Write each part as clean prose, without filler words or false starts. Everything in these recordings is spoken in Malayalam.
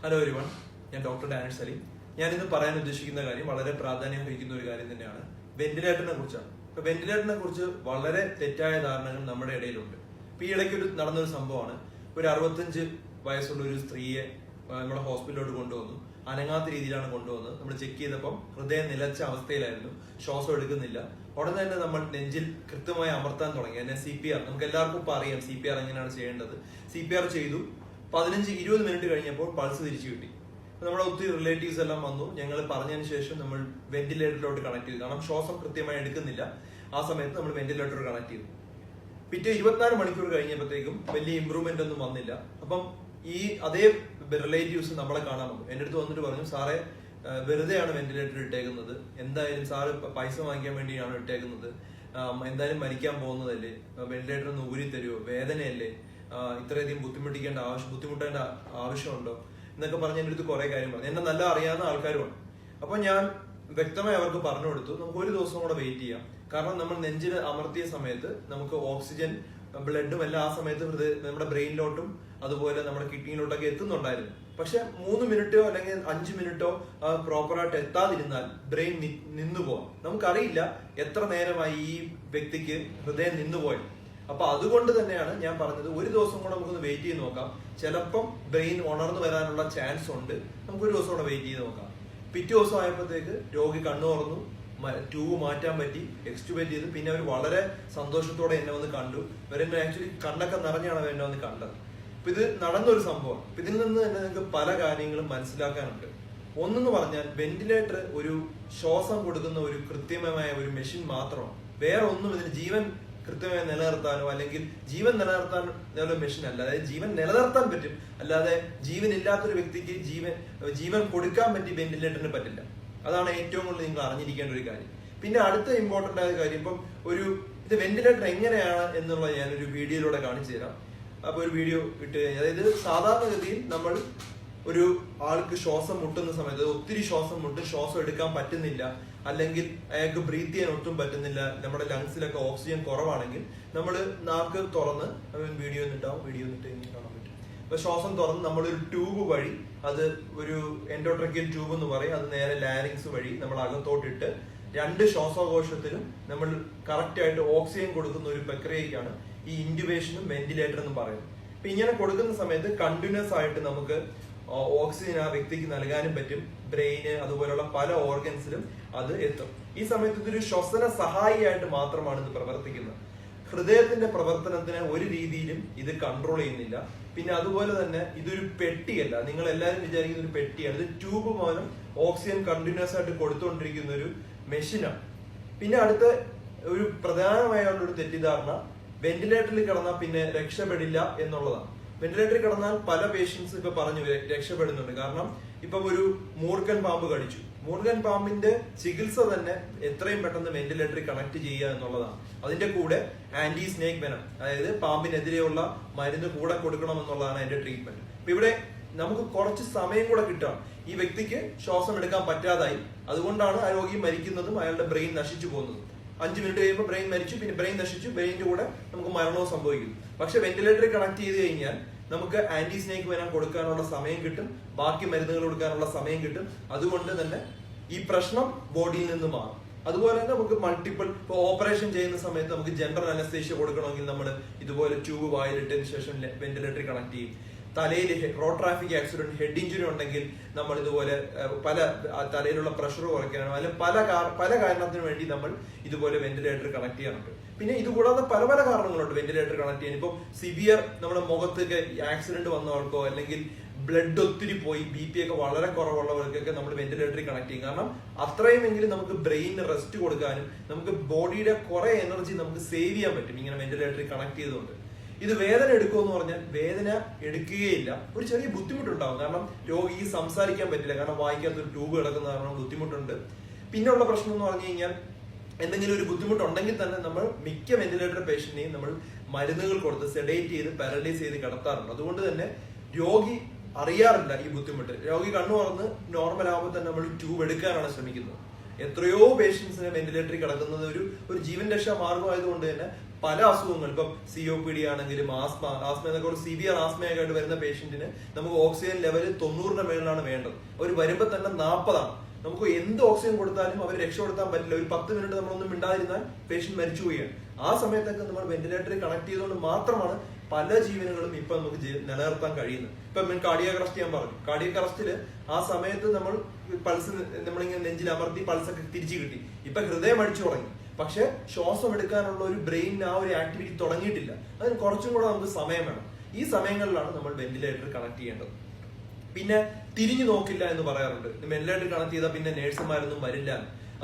ഹലോ എവരിവൺ, ഞാൻ ഡോക്ടർ ഡാനിഷ് സലീം. ഞാൻ ഇന്ന് പറയാൻ ഉദ്ദേശിക്കുന്ന കാര്യം വളരെ പ്രാധാന്യം വഹിക്കുന്ന ഒരു കാര്യം തന്നെയാണ്. വെന്റിലേറ്ററിനെ കുറിച്ചാണ്. ഇപ്പൊ വെന്റിലേറ്ററിനെ കുറിച്ച് വളരെ തെറ്റായ ധാരണകൾ നമ്മുടെ ഇടയിലുണ്ട്. ഇപ്പൊ ഈ ഇടയ്ക്ക് നടന്നൊരു സംഭവമാണ്. ഒരു 65 വയസ്സുള്ള ഒരു സ്ത്രീയെ നമ്മുടെ ഹോസ്പിറ്റലിലോട്ട് കൊണ്ടുവന്നു. അനങ്ങാത്ത രീതിയിലാണ് കൊണ്ടുവന്നത്. നമ്മൾ ചെക്ക് ചെയ്തപ്പോൾ ഹൃദയം നിലച്ച അവസ്ഥയിലായിരുന്നു, ശ്വാസം എടുക്കുന്നില്ല. ഉടനെ തന്നെ നമ്മൾ നെഞ്ചിൽ കൃത്യമായി അമർത്താൻ തുടങ്ങി. അതിനെ CPR, നമുക്ക് എല്ലാവർക്കും ഇപ്പൊ അറിയാം CPR എങ്ങനെയാണ് ചെയ്യേണ്ടത്. CPR ചെയ്തു. 15-20 മിനിറ്റ് കഴിഞ്ഞപ്പോൾ പൾസ് തിരിച്ചു കിട്ടി. നമ്മുടെ ഒത്തിരി റിലേറ്റീവ്സ് എല്ലാം വന്നു. ഞങ്ങൾ പറഞ്ഞതിന് ശേഷം നമ്മൾ വെന്റിലേറ്ററിലോട്ട് കണക്ട് ചെയ്തു. കാരണം ശ്വാസം കൃത്യമായി എടുക്കുന്നില്ല. ആ സമയത്ത് നമ്മൾ വെന്റിലേറ്റർ കണക്ട് ചെയ്തു. പിറ്റേ 24 മണിക്കൂർ കഴിഞ്ഞപ്പോഴത്തേക്കും വലിയ ഇമ്പ്രൂവ്മെന്റ് ഒന്നും വന്നില്ല. അപ്പം ഈ അതേ റിലേറ്റീവ്സ് നമ്മളെ കാണാൻ വന്നു. എന്റെ അടുത്ത് വന്നിട്ട് പറഞ്ഞു, സാറേ വെറുതെയാണ് വെന്റിലേറ്റർ ഇട്ടേക്കുന്നത്, എന്തായാലും സാറ് പൈസ വാങ്ങിക്കാൻ വേണ്ടിയാണ് ഇട്ടേക്കുന്നത്, എന്തായാലും മരിക്കാൻ പോകുന്നതല്ലേ, വെന്റിലേറ്റർ ഒന്ന് ഊരി തരുമോ, വേദനയല്ലേ, ഇത്രയധികം ബുദ്ധിമുട്ടേണ്ട ആവശ്യമുണ്ടോ എന്നൊക്കെ പറഞ്ഞ് എൻ്റെ അടുത്ത് കുറെ കാര്യം പറഞ്ഞു. എന്നെ നല്ല അറിയാവുന്ന ആൾക്കാരുമാണ്. അപ്പൊ ഞാൻ വ്യക്തമായി അവർക്ക് പറഞ്ഞു കൊടുത്തു, നമുക്ക് ഒരു ദിവസം കൂടെ വെയിറ്റ് ചെയ്യാം. കാരണം നമ്മൾ നെഞ്ചിൽ അമർത്തിയ സമയത്ത് നമുക്ക് ഓക്സിജൻ ബ്ലഡും എല്ലാം ആ സമയത്ത് നമ്മുടെ ബ്രെയിനിലോട്ടും അതുപോലെ നമ്മുടെ കിഡ്നിയിലോട്ടൊക്കെ എത്തുന്നുണ്ടായിരുന്നു. പക്ഷെ 3 മിനിറ്റോ അല്ലെങ്കിൽ 5 മിനിറ്റോ പ്രോപ്പറായിട്ട് എത്താതിരുന്നാൽ ബ്രെയിൻ നിന്നുപോകാം. നമുക്കറിയില്ല എത്ര നേരമായി ഈ വ്യക്തിക്ക് ഹൃദയം നിന്നുപോയി. അപ്പൊ അതുകൊണ്ട് തന്നെയാണ് ഞാൻ പറഞ്ഞത്, ഒരു ദിവസം കൂടെ നമുക്കൊന്ന് വെയിറ്റ് ചെയ്ത് നോക്കാം. ചിലപ്പം ബ്രെയിൻ ഉണർന്നു വരാനുള്ള ചാൻസ് ഉണ്ട്. നമുക്ക് ഒരു ദിവസം കൂടെ വെയിറ്റ് ചെയ്ത് നോക്കാം. പിറ്റേ ദിവസം ആയപ്പോഴത്തേക്ക് രോഗി കണ്ണു തുറന്നു, ട്യൂബ് മാറ്റാൻ പറ്റി, എക്സ്റ്റുബേറ്റ് ചെയ്തു. പിന്നെ അവർ വളരെ സന്തോഷത്തോടെ എന്നെ വന്ന് കണ്ടു. ഇവരെന്നെ ആക്ച്വലി കണ്ണൊക്കെ നിറഞ്ഞാണ് അവർ എന്നെ വന്ന് കണ്ടത്. അപ്പൊ ഇത് നടന്നൊരു സംഭവം. ഇതിൽ നിന്ന് തന്നെ നിങ്ങൾക്ക് പല കാര്യങ്ങളും മനസ്സിലാക്കാനുണ്ട്. ഒന്നെന്ന് പറഞ്ഞാൽ വെന്റിലേറ്റർ ഒരു ശ്വാസം കൊടുക്കുന്ന ഒരു കൃത്യമായ ഒരു മെഷീൻ മാത്രമാണ്. വേറെ ഒന്നും ഇതിന് ജീവൻ കൃത്യമായി നിലനിർത്താനോ അല്ലെങ്കിൽ ജീവൻ നിലനിർത്താൻ മെഷീൻ അല്ല. അതായത് ജീവൻ നിലനിർത്താൻ പറ്റും, അല്ലാതെ ജീവൻ ഇല്ലാത്തൊരു വ്യക്തിക്ക് ജീവൻ കൊടുക്കാൻ പറ്റി വെന്റിലേറ്ററിന് പറ്റില്ല. അതാണ് ഏറ്റവും കൂടുതൽ നിങ്ങൾ അറിഞ്ഞിരിക്കേണ്ട ഒരു കാര്യം. പിന്നെ അടുത്ത ഇമ്പോർട്ടന്റ് ആയ കാര്യം, ഇപ്പം ഇത് വെന്റിലേറ്റർ എങ്ങനെയാണ് എന്നുള്ളത് ഞാനൊരു വീഡിയോയിലൂടെ കാണിച്ചു തരാം. അപ്പൊ ഒരു വീഡിയോ ഇട്ട് കഴിഞ്ഞാൽ, അതായത് സാധാരണഗതിയിൽ നമ്മൾ ഒരു ആൾക്ക് ശ്വാസം മുട്ടുന്ന സമയത്ത് ഒത്തിരി ശ്വാസം എടുക്കാൻ പറ്റുന്നില്ല, അല്ലെങ്കിൽ അയാൾക്ക് ബ്രീത്ത് ചെയ്യാൻ ഒട്ടും പറ്റുന്നില്ല, നമ്മുടെ ലങ്സിലൊക്കെ ഓക്സിജൻ കുറവാണെങ്കിൽ നമ്മൾ നാക്ക് തുറന്ന് വീഡിയോ ഇങ്ങനെ കാണാൻ പറ്റും. അപ്പൊ ശ്വാസം തുറന്ന് നമ്മളൊരു ട്യൂബ് വഴി, അത് ഒരു എൻഡോട്രക്കിയൽ ട്യൂബ് എന്ന് പറയും, അത് നേരെ ലാരിങ്സ് വഴി നമ്മൾ അകത്തോട്ടിട്ട് 2 ശ്വാസകോശത്തിലും നമ്മൾ കറക്റ്റ് ആയിട്ട് ഓക്സിജൻ കൊടുക്കുന്ന ഒരു പ്രക്രിയക്കാണ് ഈ ഇൻറ്റുബേഷനും വെന്റിലേറ്റർ എന്ന് പറയുന്നത്. അപ്പൊ ഇങ്ങനെ കൊടുക്കുന്ന സമയത്ത് കണ്ടിന്യൂസ് ആയിട്ട് നമുക്ക് ഓക്സിജൻ ആ വ്യക്തിക്ക് നൽകാനും പറ്റും. ബ്രെയിന് അതുപോലുള്ള പല ഓർഗൻസിലും അത് എത്തും. ഈ സമയത്ത് ഇതൊരു ശ്വസന സഹായിയായിട്ട് മാത്രമാണ് ഇത് പ്രവർത്തിക്കുന്നത്. ഹൃദയത്തിന്റെ പ്രവർത്തനത്തിന് ഒരു രീതിയിലും ഇത് കൺട്രോൾ ചെയ്യുന്നില്ല. പിന്നെ അതുപോലെ തന്നെ ഇതൊരു പെട്ടിയല്ല. നിങ്ങൾ എല്ലാവരും വിചാരിക്കുന്ന ഒരു പെട്ടിയാണ്. ഇത് ട്യൂബ് മൂലം ഓക്സിജൻ കണ്ടിന്യൂസ് ആയിട്ട് കൊടുത്തുകൊണ്ടിരിക്കുന്ന ഒരു മെഷീനാണ്. പിന്നെ അടുത്ത ഒരു പ്രധാനമായ ഒരു തെറ്റിദ്ധാരണ, വെന്റിലേറ്ററിൽ കിടന്നാൽ പിന്നെ രക്ഷപ്പെടില്ല എന്നുള്ളതാണ്. വെന്റിലേറ്ററിൽ കിടന്നാൽ പല പേഷ്യൻസ് ഇപ്പൊ പറഞ്ഞു രക്ഷപ്പെടുന്നുണ്ട്. കാരണം ഇപ്പം ഒരു മൂർഖൻ പാമ്പ് കടിച്ചു, മൂർഖൻ പാമ്പിന്റെ ചികിത്സ തന്നെ എത്രയും പെട്ടെന്ന് വെന്റിലേറ്ററിൽ കണക്ട് ചെയ്യുക എന്നുള്ളതാണ്. അതിന്റെ കൂടെ ആന്റി സ്നേക് വെനം, അതായത് പാമ്പിനെതിരെയുള്ള മരുന്ന് കൂടെ കൊടുക്കണം എന്നുള്ളതാണ് അതിന്റെ ട്രീറ്റ്മെന്റ്. അപ്പൊ ഇവിടെ നമുക്ക് കുറച്ച് സമയം കൂടെ കിട്ടണം. ഈ വ്യക്തിക്ക് ശ്വാസം എടുക്കാൻ പറ്റാതായി, അതുകൊണ്ടാണ് ആ രോഗി മരിക്കുന്നതും അയാളുടെ ബ്രെയിൻ നശിച്ചു പോകുന്നതും. 5 മിനിറ്റ് കഴിയുമ്പോൾ ബ്രെയിൻ മരിച്ചു, പിന്നെ ബ്രെയിൻ നശിച്ചു, ബ്രെയിനിന്റെ കൂടെ നമുക്ക് മരണവും സംഭവിക്കും. പക്ഷെ വെന്റിലേറ്ററിൽ കണക്ട് ചെയ്ത് കഴിഞ്ഞാൽ നമുക്ക് ആന്റി സ്നേക് വെനം കൊടുക്കാനുള്ള സമയം കിട്ടും, ബാക്കി മരുന്നുകൾ കൊടുക്കാനുള്ള സമയം കിട്ടും. അതുകൊണ്ട് തന്നെ ഈ പ്രശ്നം ബോഡിയിൽ നിന്ന് മാറും. അതുപോലെ തന്നെ നമുക്ക് മൾട്ടിപ്പിൾ ഓപ്പറേഷൻ ചെയ്യുന്ന സമയത്ത് നമുക്ക് ജനറൽ അനസ്തേഷ്യ കൊടുക്കണമെങ്കിൽ നമ്മൾ ഇതുപോലെ ട്യൂബ് വായിലിട്ടതിന് ശേഷം വെന്റിലേറ്ററിൽ കണക്ട് ചെയ്യും. തലയിൽ road traffic accident, head injury ഉണ്ടെങ്കിൽ നമ്മൾ ഇതുപോലെ പല തലയിലുള്ള പ്രഷർ കുറയ്ക്കാനോ അല്ലെങ്കിൽ പല കാരണത്തിനു വേണ്ടി നമ്മൾ ഇതുപോലെ വെന്റിലേറ്റർ കണക്ട് ചെയ്യാറുണ്ട്. പിന്നെ ഇത് കൂടാതെ പല കാരണങ്ങളുണ്ട് വെന്റിലേറ്റർ കണക്ട് ചെയ്യാൻ. ഇപ്പം സിവിയർ നമ്മുടെ മുഖത്തൊക്കെ ആക്സിഡന്റ് വന്നവർക്കോ അല്ലെങ്കിൽ ബ്ലഡ് ഒത്തിരി പോയി BP ഒക്കെ വളരെ കുറവുള്ളവർക്കൊക്കെ നമ്മൾ വെന്റിലേറ്ററിൽ കണക്ട് ചെയ്യും. കാരണം അത്രയുമെങ്കിലും നമുക്ക് ബ്രെയിനിന് റെസ്റ്റ് കൊടുക്കാനും നമുക്ക് ബോഡിയുടെ കുറെ എനർജി നമുക്ക് സേവ് ചെയ്യാൻ പറ്റും ഇങ്ങനെ വെന്റിലേറ്ററിൽ കണക്ട് ചെയ്തുകൊണ്ട്. ഇത് വേദന എടുക്കുമെന്ന് പറഞ്ഞാൽ വേദന എടുക്കുകയില്ല. ഒരു ചെറിയ ബുദ്ധിമുട്ടുണ്ടാവും, കാരണം രോഗിക്ക് സംസാരിക്കാൻ പറ്റില്ല, കാരണം വായിക്കാത്തൊരു ട്യൂബ് കിടക്കുന്ന കാരണം ബുദ്ധിമുട്ടുണ്ട്. പിന്നെയുള്ള പ്രശ്നം എന്ന് പറഞ്ഞു കഴിഞ്ഞാൽ, എന്തെങ്കിലും ഒരു ബുദ്ധിമുട്ടുണ്ടെങ്കിൽ തന്നെ നമ്മൾ മിക്ക വെന്റിലേറ്റർ പേഷ്യന്റിനെയും നമ്മൾ മരുന്നുകൾ കൊടുത്ത് സെഡേറ്റ് ചെയ്ത് പാരലൈസ് ചെയ്ത് കിടത്താറുണ്ട്. അതുകൊണ്ട് തന്നെ രോഗി അറിയാറില്ല ഈ ബുദ്ധിമുട്ട്. രോഗി കണ്ണു തുറന്ന് നോർമൽ ആകുമ്പോൾ തന്നെ നമ്മൾ ട്യൂബ് എടുക്കാനാണ് ശ്രമിക്കുന്നത്. എത്രയോ പേഷ്യൻസിനെ വെന്റിലേറ്ററിൽ കിടക്കുന്നത് ഒരു ജീവൻ രക്ഷാ മാർഗമായതുകൊണ്ട് തന്നെ പല അസുഖങ്ങൾ ഇപ്പം COPD ആണെങ്കിലും ആസ്മ എന്നൊക്കെ ഒരു സിവിയർ ആസ്മയൊക്കെ ആയിട്ട് വരുന്ന പേഷ്യന്റിന് നമുക്ക് ഓക്സിജൻ ലെവൽ 90-ന്റെ മേളിലാണ് വേണ്ടത്. അവർ വരുമ്പോൾ തന്നെ 40 നമുക്ക് എന്ത് ഓക്സിജൻ കൊടുത്താലും അവർ രക്ഷപ്പെടുത്താൻ പറ്റില്ല. ഒരു 10 മിനിറ്റ് നമ്മളൊന്നും മിണ്ടാതിരുന്നാൽ പേഷ്യന്റ് മരിച്ചു പോവുകയാണ്. ആ സമയത്തൊക്കെ നമ്മൾ വെന്റിലേറ്ററിൽ കണക്ട് ചെയ്തുകൊണ്ട് മാത്രമാണ് പല ജീവനുകളും ഇപ്പൊ നമുക്ക് നിലനിർത്താൻ കഴിയുന്നത്. ഇപ്പൊ കാർഡിയാക് അറസ്റ്റ് ഞാൻ പറഞ്ഞു. കാർഡിയാക് അറസ്റ്റില് ആ സമയത്ത് നമ്മൾ പൾസ് നമ്മളിങ്ങനെ നെഞ്ചിൽ അമർത്തി പൾസൊക്കെ തിരിച്ചു കിട്ടി. ഇപ്പൊ ഹൃദയം അടിച്ചു തുടങ്ങി. പക്ഷെ ശ്വാസം എടുക്കാനുള്ള ഒരു ബ്രെയിനിന് ആ ഒരു ആക്ടിവിറ്റി തുടങ്ങിയിട്ടില്ല. അതിന് കുറച്ചും കൂടെ നമുക്ക് സമയം വേണം. ഈ സമയങ്ങളിലാണ് നമ്മൾ വെന്റിലേറ്റർ കണക്ട് ചെയ്യേണ്ടത്. പിന്നെ തിരിഞ്ഞു നോക്കില്ല എന്ന് പറയാറുണ്ട്. വെന്റിലേറ്റർ കണക്ട് ചെയ്താൽ പിന്നെ നേഴ്സുമാരൊന്നും വരില്ല.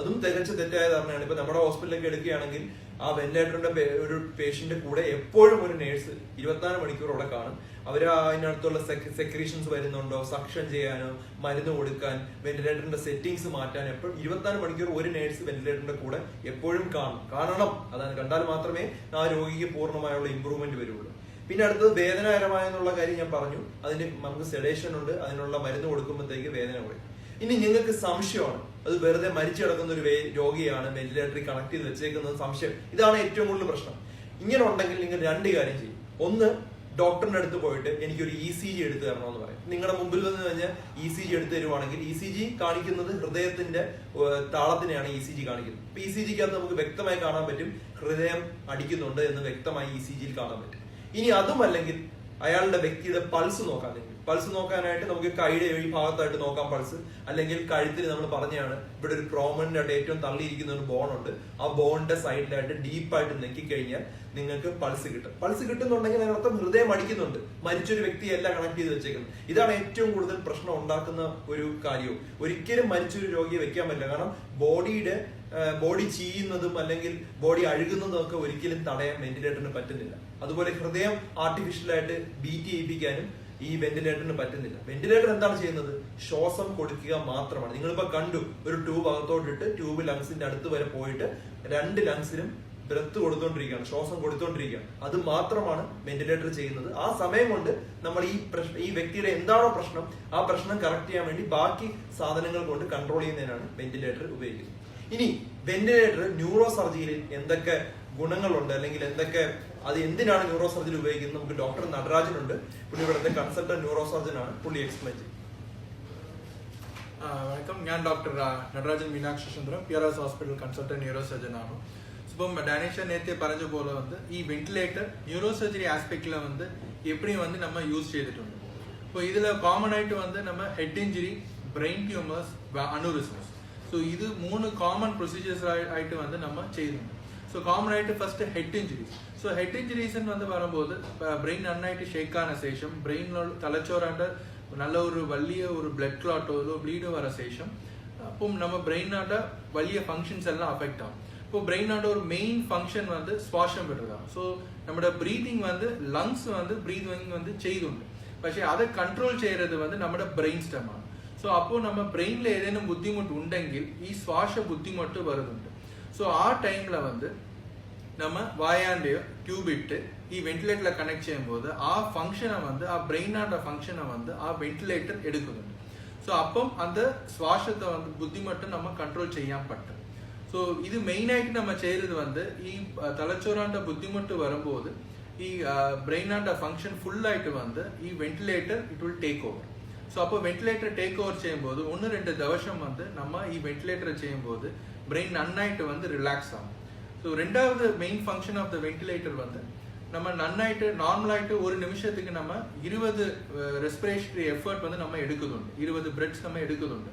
അതും തികച്ച തെറ്റായ ധാരണയാണ്. ഇപ്പൊ നമ്മുടെ ഹോസ്പിറ്റലിലൊക്കെ എടുക്കുകയാണെങ്കിൽ ആ വെന്റിലേറ്ററിന്റെ ഒരു പേഷ്യന്റ് കൂടെ എപ്പോഴും ഒരു നേഴ്സ് 24 മണിക്കൂർ അവിടെ കാണും. അവർ അതിനടുത്തുള്ള സെക്രീഷൻസ് വരുന്നുണ്ടോ, സക്ഷൻ ചെയ്യാനോ, മരുന്ന് കൊടുക്കാൻ, വെന്റിലേറ്ററിന്റെ സെറ്റിംഗ്സ് മാറ്റാൻ എപ്പോഴും 24 മണിക്കൂർ ഒരു നേഴ്സ് വെന്റിലേറ്ററിന്റെ കൂടെ എപ്പോഴും കാണണം. അതാണ്, കണ്ടാൽ മാത്രമേ ആ രോഗിക്ക് പൂർണ്ണമായുള്ള ഇമ്പ്രൂവ്മെന്റ് വരുള്ളൂ. പിന്നെ അടുത്തത് വേദനകരമായെന്നുള്ള കാര്യം ഞാൻ പറഞ്ഞു. അതിന് നമുക്ക് സെഡേഷൻ ഉണ്ട്. അതിനുള്ള മരുന്ന് കൊടുക്കുമ്പോഴത്തേക്ക് വേദന കുറയും. ഇനി നിങ്ങൾക്ക് സംശയമാണ്, അത് വെറുതെ മരിച്ചു കിടക്കുന്ന ഒരു രോഗിയാണ് വെന്റിലേറ്ററിൽ കണക്ട് ചെയ്ത് വെച്ചേക്കുന്നത് സംശയം. ഇതാണ് ഏറ്റവും കൂടുതൽ പ്രശ്നം. ഇങ്ങനെ ഉണ്ടെങ്കിൽ നിങ്ങൾ 2 കാര്യം ചെയ്യും. ഒന്ന്, ഡോക്ടറിന്റെ അടുത്ത് പോയിട്ട് എനിക്കൊരു ECG എടുത്തു തരണമെന്ന് പറയും. നിങ്ങളുടെ മുമ്പിൽ വന്ന് കഴിഞ്ഞാൽ ECG എടുത്തു തരുവാണെങ്കിൽ ECG കാണിക്കുന്നത് ഹൃദയത്തിന്റെ താളത്തിനെയാണ് ECG കാണിക്കുന്നത്. ഇപ്പൊ ECGക്കകത്ത് നമുക്ക് വ്യക്തമായി കാണാൻ പറ്റും ഹൃദയം അടിക്കുന്നുണ്ട് എന്ന് വ്യക്തമായി ECGയിൽ കാണാൻ പറ്റും. ഇനി അതുമല്ലെങ്കിൽ അയാളുടെ വ്യക്തിയുടെ പൾസ് നോക്കാൻ. പൾസ് നോക്കാനായിട്ട് നമുക്ക് കൈയുടെ ഈ ഭാഗത്തായിട്ട് നോക്കാം പൾസ്. അല്ലെങ്കിൽ കഴുത്തിൽ നമ്മൾ പറഞ്ഞാണ് ഇവിടെ ഒരു പ്രോമനന്റ് ആയിട്ട് ഏറ്റവും തള്ളിയിരിക്കുന്ന ഒരു ബോൺ ഉണ്ട്. ആ ബോണിന്റെ സൈഡിലായിട്ട് ഡീപ്പായിട്ട് നെക്കിക്കഴിഞ്ഞാൽ നിങ്ങൾക്ക് പൾസ് കിട്ടും. പൾസ് കിട്ടുന്നുണ്ടെങ്കിൽ അതിനർത്ഥം ഹൃദയം അടിക്കുന്നുണ്ട്. മരിച്ചൊരു വ്യക്തിയല്ല കണക്ട് ചെയ്ത് വെച്ചേക്കുന്നത്. ഇതാണ് ഏറ്റവും കൂടുതൽ പ്രശ്നം ഉണ്ടാക്കുന്ന ഒരു കാര്യവും. ഒരിക്കലും മരിച്ചൊരു രോഗിയെ വെക്കാൻ പറ്റില്ല. കാരണം ബോഡി ചീയുന്നതും അല്ലെങ്കിൽ ബോഡി അഴുകുന്നതും ഒക്കെ ഒരിക്കലും തടയാൻ വെന്റിലേറ്ററിന് പറ്റുന്നില്ല. അതുപോലെ ഹൃദയം ആർട്ടിഫിഷ്യലായിട്ട് ബീറ്റ് ചെയ്യിപ്പിക്കാനും ഈ വെന്റിലേറ്ററിന് പറ്റുന്നില്ല. വെന്റിലേറ്റർ എന്താണ് ചെയ്യുന്നത്? ശ്വാസം കൊടുക്കുക മാത്രമാണ്. നിങ്ങളിപ്പോ കണ്ടു, ഒരു ട്യൂബ് അകത്തോട്ടിട്ട് ട്യൂബ് ലങ്സിന്റെ അടുത്ത് വരെ പോയിട്ട് 2 ലങ്സിലും ബ്രത്ത് കൊടുത്തോണ്ടിരിക്കുകയാണ്, ശ്വാസം കൊടുത്തോണ്ടിരിക്കുകയാണ്. അത് മാത്രമാണ് വെന്റിലേറ്റർ ചെയ്യുന്നത്. ആ സമയം കൊണ്ട് നമ്മൾ ഈ വ്യക്തിയുടെ എന്താണോ പ്രശ്നം, ആ പ്രശ്നം കറക്റ്റ് ചെയ്യാൻ വേണ്ടി ബാക്കി സാധനങ്ങൾ കൊണ്ട് കൺട്രോൾ ചെയ്യുന്നതിനാണ് വെന്റിലേറ്റർ ഉപയോഗിക്കുന്നത്. ഇനി വെന്റിലേറ്റർ ന്യൂറോ സർജറിയിൽ എന്തൊക്കെ ഗുണങ്ങളുണ്ട്, അല്ലെങ്കിൽ അത് എന്തിനാണ് ന്യൂറോ സർജറി ഉപയോഗിക്കുന്നത്? നമുക്ക് ഡോക്ടർ നടരാജനുണ്ട്. പുള്ളി ഇവിടുത്തെ കൺസൾട്ടന്റ് ന്യൂറോ സർജൻ ആണ്. പുള്ളി എക്സ്പ്ലെയിൻ ചെയ്യും. വണക്കം, ഞാൻ doctor Natarajan Meenakshi Chandra, PRS hospital consultant neuro surgeon ആണ്. ഇപ്പം ഡാനിഷ് നേരത്തെ പറഞ്ഞ പോലെ ഈ വെന്റിലേറ്റർ ന്യൂറോ സർജറി ആസ്പെക്ட்ல எப்படி நம்ம யூஸ் செய்துட்டோம். இப்போ இதுல காமன் ஆயிட்டு நம்ம head injury, brain tumours, aneurysms. So இது 3 காமன் ப்ரொசீஜர்ஸ் ஆயிட்டு நம்ம செய்யணும். ஸோ காமன் ஆயிட்டு first head injuries. So head injuries வரும்போது பிரெயின் நன்னாയിട്ട് ஷேக் ஆன ശേഷം ബ്രെയിനിൽ തലച്ചോറാണ്ട് നല്ല ഒരു വലിയ ഒരു ബ്ലഡ് ക്ലോട്ടോ ബ്ലീഡ് വര ശേഷം അപ്പം நம்ம பிரெயினாண்ட വലിയ ഫങ്ഷൻസ് എല്ലാം അഫക്റ്റ് ആവും. இப்போ பிரெயினாண்ட ஒரு மெயின் ஃபங்க்ஷன் சுவாசம் விடுறதான். ஸோ நம்மளோட ப்ரீதிங் லங்ஸ் ப்ரீதிங் செய்துண்டு. പക്ഷേ അത് കൺട്രോൾ ചെയ്യുന്നത് നമ്മുടെ ബ്രെയിൻ സ്റ്റെം ആണ്. സോ അപ്പോൾ നമ്മ ബ്രെയിനിൽ ഏതെങ്കിലും ബുദ്ധിമുട്ട് ഉണ്ടെങ്കിൽ ഈ ശ്വാസ ബുദ്ധിമുട്ട് വരുന്നുണ്ട്. സോ ആ ടൈമിൽ നമ്മ വായാന്റെ ട്യൂബ് ഇട്ട് ഈ വെന്റിലേറ്ററിൽ കണക്ട് ചെയ്യുമ്പോൾ ആ ഫംഗ്ഷനെ ആ ബ്രെയിനാന്റെ ഫംഗ്ഷനെ ആ വെന്റിലേറ്റർ എടുക്കുന്നുണ്ട്. സോ അപ്പം അത് ശ്വാസത്തെ ബുദ്ധിമുട്ട് നമ്മ കൺട്രോൾ ചെയ്യാൻ പറ്റും. സോ ഇത് മെയിൻ ആയിട്ട് നമ്മ ചെയ്യുന്നത് ഈ തലച്ചോറാന്റെ ബുദ്ധിമുട്ട് വരുമ്പോൾ ഈ ബ്രെയിനാന്റെ ഫംഗ്ഷൻ ഫുൾ ആയിട്ട് ഈ ventilator it will take over. So അപ്പോൾ വെന്റിലേറ്റർ ടേക്ക് ഓവർ ചെയ്യുമ്പോൾ 1-2 ദിവസം നമ്മ ഈ വെന്റിലേറ്റർ ചെയ്യുമ്പോൾ ബ്രെയിൻ നന്നായിട്ട് റിലാക്സ് ആവും. സോ രണ്ടാമത് main function of the ventilator நம்ம நன்னாயிட்டு நார்மலாயிட்டு ஒரு நிமிஷத்துக்கு நம்ம 20 ரெஸ்பிரேட்டரி எஃபர்ட் நம்ம எடுக்குதுண்டு, 20 பிரெத்ஸ் நம்ம எடுக்குதுண்டு.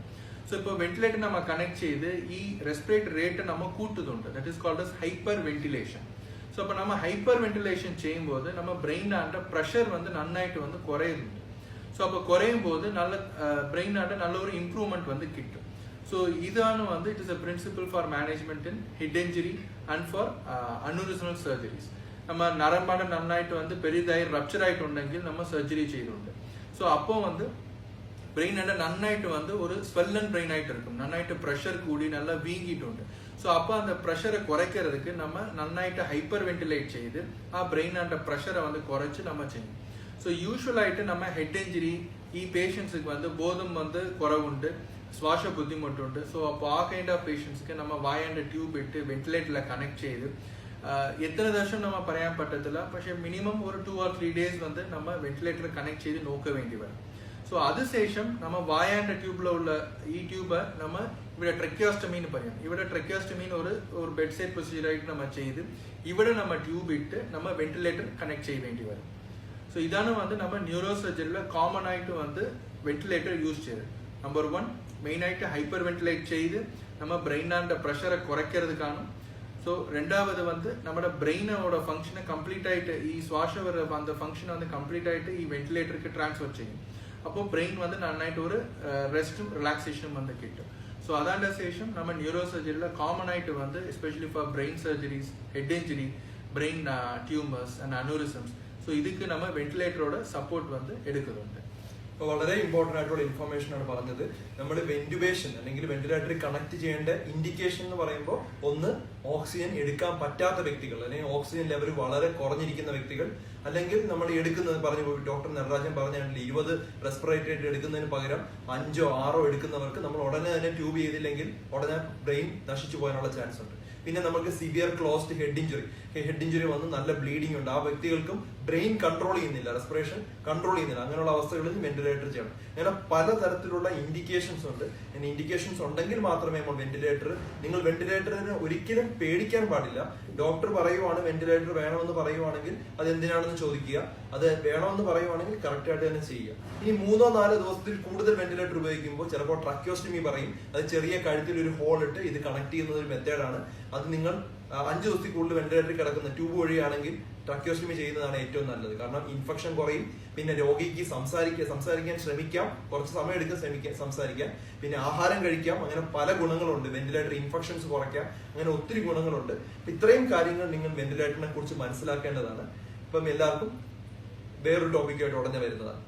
ஸோ இப்போ வென்டிலேட்டர் நம்ம கனெக்ட் செய்து ഈ റെസ്പിറേറ്ററി റേറ്റ് நம்ம കൂട്ടുന്നുണ്ട്. That is called as hyperventilation. So അപ്പോൾ நம்ம ഹൈപ്പർ വെന്റിലേഷൻ ചെയ്യുമ്പോൾ நம்ம ബ്രെയിനാന്റെ പ്രഷർ നന്നായിട്ട് കുറയുന്നുണ്ട്. സോ അപ്പോൾ കുറയുമ്പോൾ നല്ല ബ്രെയിനാന്റെ നല്ല ഒരു ഇംപ്രൂവ്മെന്റ് കിട്ടും. സോ ഇതാണ് it is a principle for management in head injury and for aneurysmal surgeries. நம்ம நரம்பான நன்னாயிட்டு பெரிதாയി ரப்சர் ஆயிட்டு உണ്ടെങ്കിൽ நம்ம சர்ஜரி செய்துண்டு. ஸோ அப்போ பிரெயின் நன்னாயிட்டு ஒரு ஸ்வெல்லன் பிரெயின் ஆயிட்டு இருக்கும். நன்னாயிட்டு ப்ரெஷர் கூடி நல்லா வீங்கிட்டு உண்டு. ஸோ அப்போ அந்த ப்ரெஷரை குறைக்கிறதுக்கு நம்ம நன்னாயிட்டு ஹைப்பர் வென்டிலேட் செய்து ആ ബ്രെയിനാന്റെ ப்ரெஷரை குறைச்சு நம்ம செய்யணும். ஸோ யூஸ்வலாயிட்டு நம்ம ஹெட் இன்ஜுரி ഈ പേഷ്യൻസിക്ക് ബോധം കുറവുണ്ട്, ശ്വാസ ബുദ്ധിമുട്ടുണ്ട്. സോ അപ്പോൾ ആ കൈൻഡ് ഓഫ് പേഷ്യൻസിക്ക് നമ്മൾ വായാൻ്റെ ട്യൂബ് ഇട്ട് വെന്റിലേറ്ററിൽ കണക്ട് ചെയ്ത് എത്ര ദിവസം നമ്മ പറയാൻ പറ്റത്തില്ല. പക്ഷെ മിനിമം ഒരു 2 or 3 days வந்து நம்ம വെന്റിലേറ്റർ കണക്ട് ചെയ്ത് നോക്ക വേണ്ടി വരും. സോ അതിനുശേഷം നമ്മ വായാന്റെ ട്യൂബിലുള്ള ഈ ട്യൂബ് നമ്മ ഇവിടെ ട്രക്കിയോസ്റ്റമി എന്ന് പറയും. ഇവിടെ ട്രക്കിയോസ്റ്റമി ഒരു ബെഡ് സൈഡ് പ്രൊസീജിയർ ആയിട്ട് നമ്മ ചെയ്ത് ഇവിടെ നമ്മ ട്യൂബ് ഇട്ട് നമ്മ വെന്റിലേറ്റർ കണക്ട് ചെയ്യ വേണ്ടി വരും. സോ ഇതാണ് வந்து നമ്മ ന്യൂറോ സർജറിയിലെ കോമൺ ആയിട്ട് வந்து വെന്റിലേറ്റർ യൂസ് ചെയ്ത്. നമ്പർ 1 മെയിൻ ആയിട്ട് ഹൈപ്പർ വെന്റിലേറ്റ് ചെയ്ത് നമ്മ ബ്രെയിനാന്റെ പ്രഷറെ കുറയ്க்கிறதுக்காണ്. സോ രണ്ടാമത് வந்து നമ്മുടെ ബ്രെയിനോட ഫംഗ്ഷനെ കംപ്ലീറ്റ് ആയിട്ട് ഈ ശ്വാസവര அந்த ഫംഗ്ഷൻ வந்து കംപ്ലീറ്റ് ആയിട്ട് ഈ വെന്റിലേറ്റർക്ക് ട്രാൻസ്ഫർ ചെയ്യും. അപ്പോൾ ബ്രെയിൻ வந்து നന്നായിട്ട് ഒരു റെസ്റ്റും റിലാക്സേഷനും வந்து കിട്ടും. സോ അതാൻ്റെ ശേഷം നമ്മൾ ന്യൂറോ സർജറിയിലെ കോമൺ ആയിട്ട് வந்து especially for brain surgeries, head injury, brain tumours and aneurysms, so ഇതിക്ക് നമ്മൾ വെന്റിലേറ്ററോட സപ്പോർട്ട് வந்து എടുക്കുന്നുണ്ട്. വളരെ ഇമ്പോർട്ടന്റ് ആയിട്ടുള്ള ഇൻഫർമേഷൻ ആണ് പറഞ്ഞത്. നമ്മൾ വെന്റിലേഷൻ അല്ലെങ്കിൽ വെന്റിലേറ്ററിൽ കണക്ട് ചെയ്യേണ്ട ഇൻഡിക്കേഷൻ എന്ന് പറയുമ്പോൾ ഒന്ന് ഓക്സിജൻ എടുക്കാൻ പറ്റാത്ത വ്യക്തികൾ, അല്ലെങ്കിൽ ഓക്സിജൻ ലെവൽ വളരെ കുറഞ്ഞിരിക്കുന്ന വ്യക്തികൾ, അല്ലെങ്കിൽ നമ്മൾ എടുക്കുന്നത് പറഞ്ഞു ഡോക്ടർ നടരാജൻ പറഞ്ഞാണെങ്കിൽ 20 റെസ്പിറേറ്ററി എടുക്കുന്നതിന് പകരം 5 or 6 എടുക്കുന്നവർക്ക് നമ്മൾ ഉടനെ തന്നെ ട്യൂബ് ചെയ്തില്ലെങ്കിൽ ഉടനെ ബ്രെയിൻ നശിച്ചു പോകാനുള്ള ചാൻസ് ഉണ്ട്. പിന്നെ നമുക്ക് സിവിയർ ക്ലോസ്ഡ് ഹെഡ് ഇഞ്ചുറി വന്ന് നല്ല ബ്ലീഡിംഗ് ഉണ്ട്. ആ വ്യക്തികൾക്കും ബ്രെയിൻ കൺട്രോൾ ചെയ്യുന്നില്ല, റെസ്പിറേഷൻ കൺട്രോൾ ചെയ്യുന്നില്ല. അങ്ങനെയുള്ള അവസ്ഥകളിൽ വെന്റിലേറ്റർ ചെയ്യണം. അങ്ങനെ പലതരത്തിലുള്ള ഇൻഡിക്കേഷൻസ് ഉണ്ട്. ഇൻഡിക്കേഷൻസ് ഉണ്ടെങ്കിൽ മാത്രമേ നമ്മൾ നിങ്ങൾ വെന്റിലേറ്ററിന് ഒരിക്കലും പേടിക്കാൻ പാടില്ല. ഡോക്ടർ പറയുവാണ് വെന്റിലേറ്റർ വേണമെന്ന് പറയുവാണെങ്കിൽ അത് എന്തിനാണെന്ന് ചോദിക്കുക. അത് വേണമെന്ന് പറയുവാണെങ്കിൽ കറക്റ്റ് ആയിട്ട് തന്നെ ചെയ്യുക. ഇനി 3 or 4 ദിവസത്തിൽ കൂടുതൽ വെന്റിലേറ്റർ ഉപയോഗിക്കുമ്പോൾ ചിലപ്പോൾ ട്രക്കിയോസ്റ്റമി പറയും. അത് ചെറിയ കഴുത്തിൽ ഒരു ഹോൾ ഇട്ട് ഇത് കണക്ട് ചെയ്യുന്ന ഒരു മെത്തേഡാണ്. അത് നിങ്ങൾ 5 ദിവസത്തിൽ കൂടുതൽ വെന്റിലേറ്ററിൽ കിടക്കുന്ന ട്യൂബ് വഴിയാണെങ്കിൽ ട്രക്കിയോസ്റ്റമി ചെയ്യുന്നതാണ് ഏറ്റവും നല്ലത്. കാരണം ഇൻഫെക്ഷൻ കുറയും. പിന്നെ രോഗിക്ക് സംസാരിക്കാൻ ശ്രമിക്കാം, കുറച്ച് സമയം എടുക്കാൻ സംസാരിക്കാം. പിന്നെ ആഹാരം കഴിക്കാം. അങ്ങനെ പല ഗുണങ്ങളുണ്ട്. വെന്റിലേറ്റർ ഇൻഫെക്ഷൻസ് കുറയ്ക്കാം. അങ്ങനെ ഒത്തിരി ഗുണങ്ങളുണ്ട്. ഇത്രയും കാര്യങ്ങൾ നിങ്ങൾ വെന്റിലേറ്ററിനെ കുറിച്ച് മനസ്സിലാക്കേണ്ടതാണ്. ഇപ്പം എല്ലാവർക്കും വേറൊരു ടോപ്പിക്കായിട്ട് ഉടനെ വരുന്നതാണ്.